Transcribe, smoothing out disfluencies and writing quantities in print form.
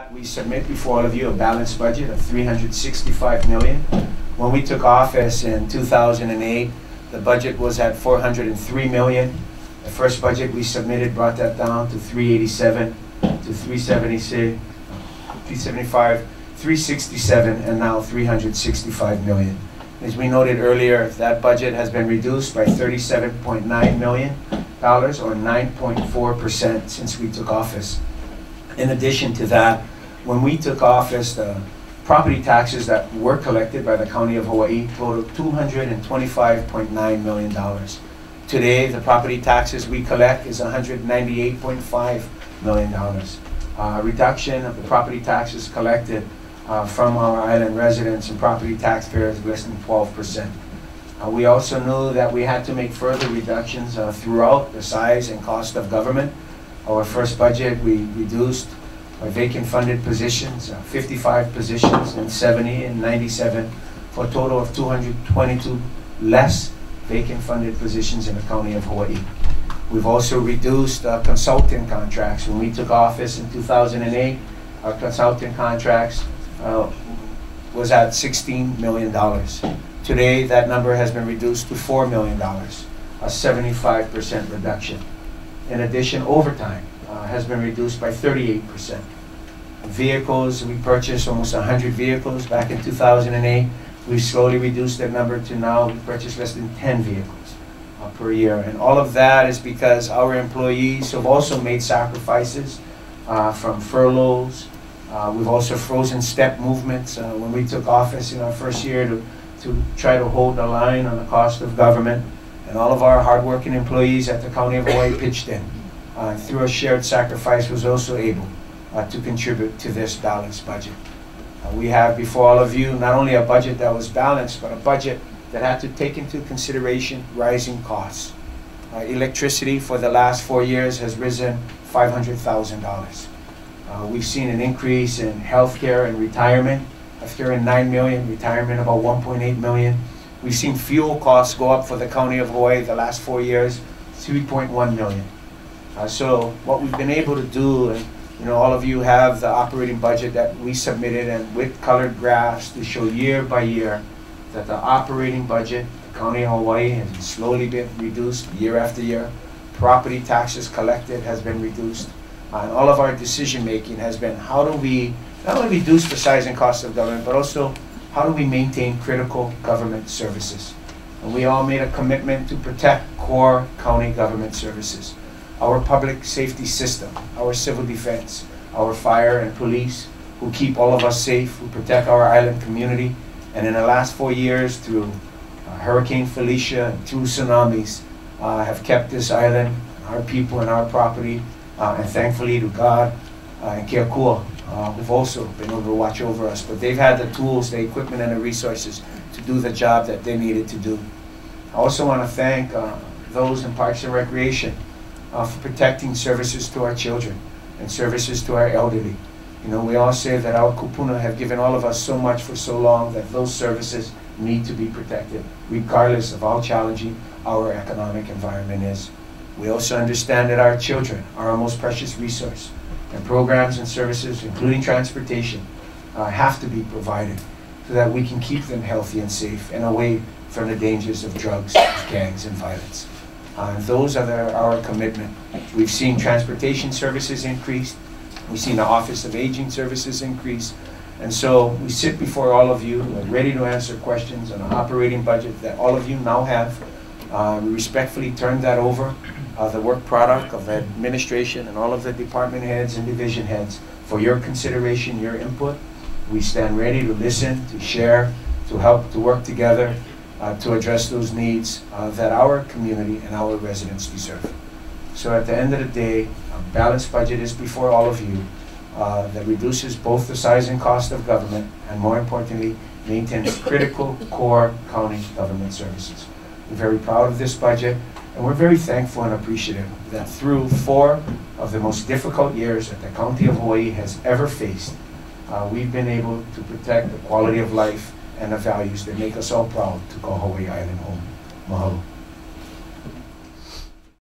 We submit before all of you a balanced budget of $365 million. When we took office in 2008, the budget was at $403 million. The first budget we submitted brought that down to $387, to $376, $375, $367, and now $365 million. As we noted earlier, that budget has been reduced by $37.9 million, or 9.4% since we took office. In addition to that, when we took office, the property taxes that were collected by the County of Hawaii totaled $225.9 million. Today, the property taxes we collect is $198.5 million. A reduction of the property taxes collected from our island residents and property taxpayers is less than 12%. We also knew that we had to make further reductions throughout the size and cost of government. Our first budget, we reduced our vacant funded positions, 55 positions in 70 and 97, for a total of 222 less vacant funded positions in the County of Hawaii. We've also reduced consulting contracts. When we took office in 2008, our consulting contracts was at $16 million. Today, that number has been reduced to $4 million, a 75% reduction. In addition, overtime has been reduced by 38%. Vehicles, we purchased almost 100 vehicles back in 2008. We've slowly reduced that number to now we purchase less than 10 vehicles per year. And all of that is because our employees have also made sacrifices from furloughs. We've also frozen step movements when we took office in our first year to try to hold the line on the cost of government. And all of our hardworking employees at the County of Hawaii pitched in. Through a shared sacrifice, was also able to contribute to this balanced budget. We have before all of you not only a budget that was balanced, but a budget that had to take into consideration rising costs. Electricity for the last 4 years has risen $500,000. We've seen an increase in healthcare and retirement. Healthcare in 9 million, retirement about 1.8 million. We've seen fuel costs go up for the County of Hawaii the last 4 years, 3.1 million. So what we've been able to do, and all of you have the operating budget that we submitted, and with colored graphs to show year by year that the operating budget, the County of Hawaii, has slowly been reduced year after year. Property taxes collected has been reduced. And all of our decision making has been how do we not only reduce the size and cost of government, but also how do we maintain critical government services. And we all made a commitment to protect core county government services. Our public safety system, our civil defense, our fire and police, who keep all of us safe, who protect our island community. And in the last 4 years, through Hurricane Felicia and through tsunamis, have kept this island, our people and our property, and thankfully to God and Keakua, who've also been able to watch over us. But they've had the tools, the equipment, and the resources to do the job that they needed to do. I also want to thank those in Parks and Recreation for protecting services to our children and services to our elderly. We all say that our kupuna have given all of us so much for so long that those services need to be protected, regardless of how challenging our economic environment is. We also understand that our children are our most precious resource, and programs and services, including transportation, have to be provided so that we can keep them healthy and safe and away from the dangers of drugs, gangs, and violence. Those are our commitment. We've seen transportation services increase. We've seen the Office of Aging Services increase. And so we sit before all of you ready to answer questions on an operating budget that all of you now have. We respectfully turn that over, the work product of administration and all of the department heads and division heads, for your consideration, your input. We stand ready to listen, to share, to help, to work together to address those needs that our community and our residents deserve. So at the end of the day, a balanced budget is before all of you that reduces both the size and cost of government, and more importantly, maintains critical core county government services. We're very proud of this budget, and we're very thankful and appreciative that through 4 of the most difficult years that the County of Hawaii has ever faced, we've been able to protect the quality of life and the values that make us all proud to call Hawaii Island home. Mahalo.